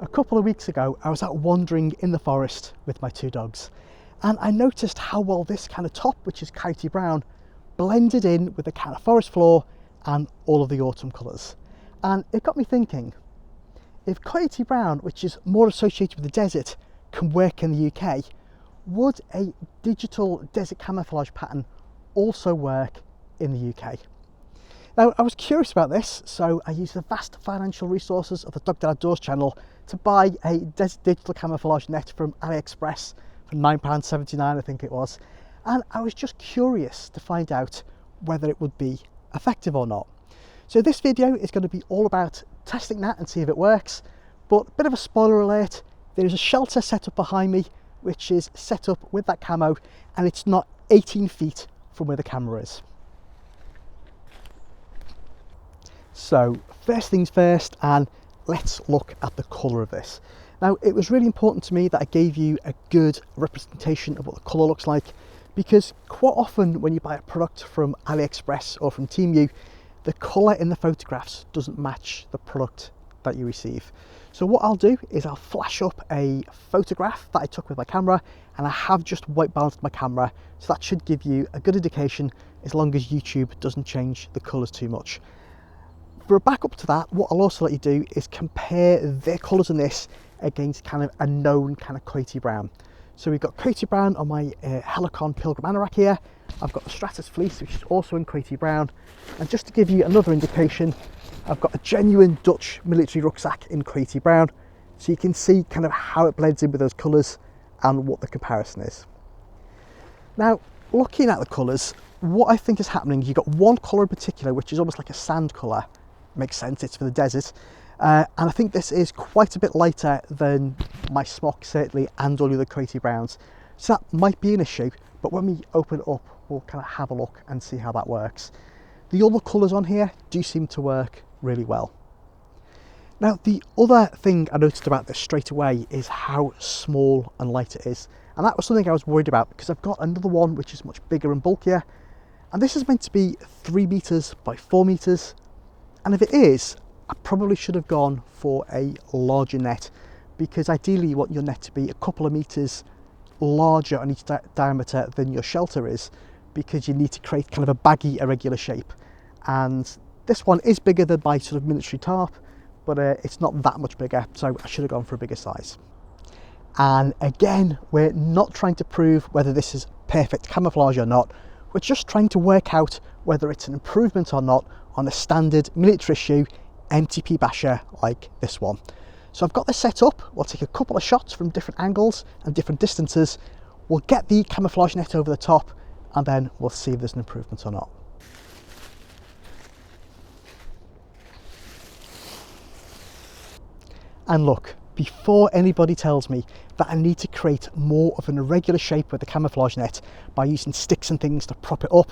A couple of weeks ago, I was out wandering in the forest with my two dogs, and I noticed how well this kind of top, which is coyote brown, blended in with the kind of forest floor and all of the autumn colours. And it got me thinking, if coyote brown, which is more associated with the desert, can work in the UK, would a digital desert camouflage pattern also work in the UK? Now, I was curious about this, so I used the vast financial resources of the Dog Dead Outdoors channel to buy a digital camouflage net from Aliexpress for £9.79, I think it was. And I was just curious to find out whether it would be effective or not. So this video is going to be all about testing that and see if it works. But a bit of a spoiler alert, there is a shelter set up behind me, which is set up with that camo, and it's not 18 feet from where the camera is. So first things first, and let's look at the colour of this. Now, it was really important to me that I gave you a good representation of what the colour looks like, because quite often when you buy a product from Aliexpress or from Temu, the colour in the photographs doesn't match the product that you receive. So what I'll do is I'll flash up a photograph that I took with my camera, and I have just white balanced my camera, so that should give you a good indication as long as YouTube doesn't change the colours too much. For a backup to that, what I'll also let you do is compare their colours in this against kind of a known kind of coyote brown. So we've got coyote brown on my Helicon Pilgrim anorak here. I've got the Stratus fleece, which is also in coyote brown. And just to give you another indication, I've got a genuine Dutch military rucksack in coyote brown. So you can see kind of how it blends in with those colours and what the comparison is. Now, looking at the colours, what I think is happening, you've got one colour in particular, which is almost like a sand colour. Makes sense, it's for the desert, and I think this is quite a bit lighter than my smock certainly, and all the other coyote browns, so that might be an issue, but when we open it up we'll kind of have a look and see how that works. The other colours on here do seem to work really well. Now, the other thing I noticed about this straight away is how small and light it is, and that was something I was worried about, because I've got another one which is much bigger and bulkier, and this is meant to be 3 meters by 4 meters. And if it is, I probably should have gone for a larger net, because ideally you want your net to be a couple of meters larger on each diameter than your shelter is, because you need to create kind of a baggy, irregular shape. And this one is bigger than my sort of military tarp, but it's not that much bigger, so I should have gone for a bigger size. And again, we're not trying to prove whether this is perfect camouflage or not. We're just trying to work out whether it's an improvement or not on a standard military issue MTP basher like this one. So I've got this set up. We'll take a couple of shots from different angles and different distances. We'll get the camouflage net over the top, and then we'll see if there's an improvement or not. And look, before anybody tells me that I need to create more of an irregular shape with the camouflage net by using sticks and things to prop it up,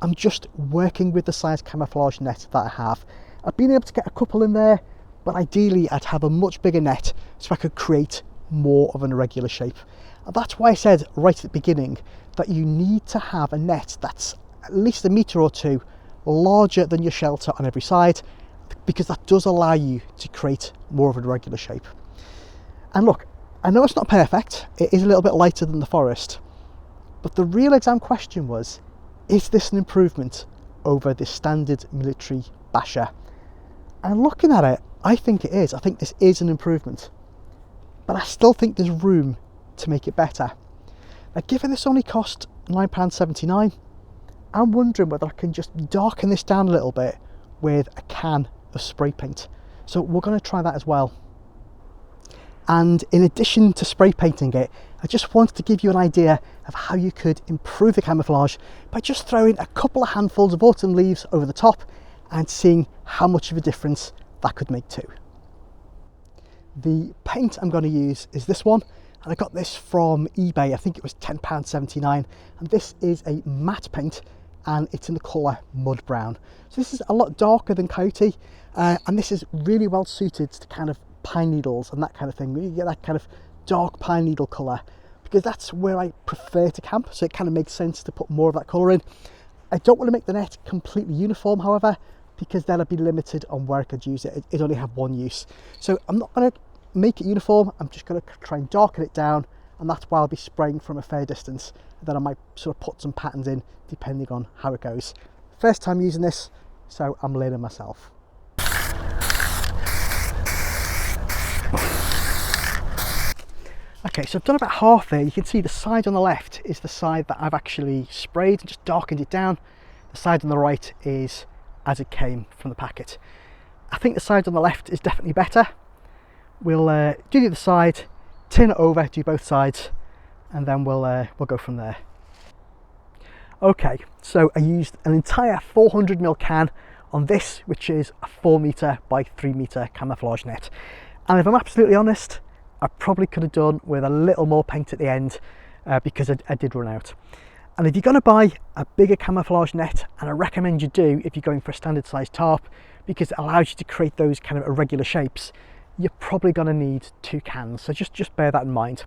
I'm just working with the size camouflage net that I have. I've been able to get a couple in there, but ideally I'd have a much bigger net so I could create more of an irregular shape. And that's why I said right at the beginning that you need to have a net that's at least 1 meter or 2 larger than your shelter on every side, because that does allow you to create more of an irregular shape. And look, I know it's not perfect, it is a little bit lighter than the forest, but the real exam question was, is this an improvement over the standard military basher? And looking at it, I think it is. I think this is an improvement, but I still think there's room to make it better. Now, given this only cost £9.79, I'm wondering whether I can just darken this down a little bit with a can of spray paint. So we're going to try that as well. And in addition to spray painting it, I just wanted to give you an idea of how you could improve the camouflage by just throwing a couple of handfuls of autumn leaves over the top and seeing how much of a difference that could make too. The paint I'm going to use is this one, and I got this from eBay. I think it was £10.79, and this is a matte paint, and it's in the colour mud brown. So this is a lot darker than coyote, and this is really well suited to kind of pine needles and that kind of thing. You get that kind of dark pine needle colour, because that's where I prefer to camp, so it kind of makes sense to put more of that colour in. I don't want to make the net completely uniform, however, because then I'd be limited on where I could use it. It only have one use. So I'm not going to make it uniform, I'm just going to try and darken it down, and that's why I'll be spraying from a fair distance. And then I might sort of put some patterns in depending on how it goes. First time using this, so I'm learning myself. Okay, so I've done about half there. You can see the side on the left is the side that I've actually sprayed and just darkened it down. The side on the right is as it came from the packet. I think the side on the left is definitely better. We'll do the other side, turn it over, do both sides, and then we'll go from there. Okay, so I used an entire 400ml can on this, which is a 4m by 3m camouflage net. And if I'm absolutely honest, I probably could have done with a little more paint at the end because I did run out. And if you're going to buy a bigger camouflage net, and I recommend you do if you're going for a standard size tarp, because it allows you to create those kind of irregular shapes, you're probably going to need 2 cans. So just bear that in mind.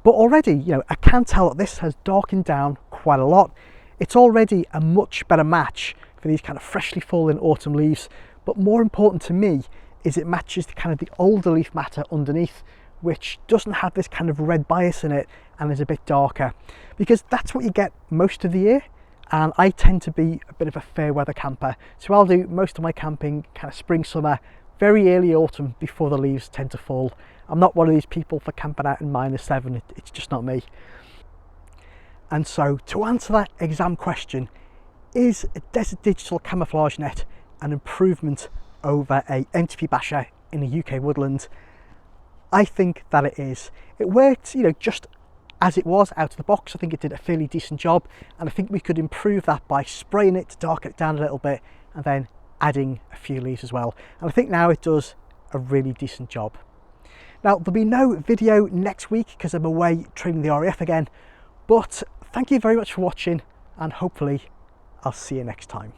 But already, you know, I can tell that this has darkened down quite a lot. It's already a much better match for these kind of freshly fallen autumn leaves. But more important to me is it matches the kind of the older leaf matter underneath, which doesn't have this kind of red bias in it and is a bit darker, because that's what you get most of the year. And I tend to be a bit of a fair weather camper, so I'll do most of my camping kind of spring, summer, very early autumn before the leaves tend to fall. I'm not one of these people for camping out in -7, it's just not me. And so to answer that exam question, is a Desert Digital camouflage net an improvement over a MTP basher in a UK woodland? I think that it is. It worked, you know, just as it was out of the box. I think it did a fairly decent job, and I think we could improve that by spraying it to darken it down a little bit and then adding a few leaves as well. And I think now it does a really decent job. Now, there'll be no video next week because I'm away training the RAF again, but thank you very much for watching, and hopefully I'll see you next time.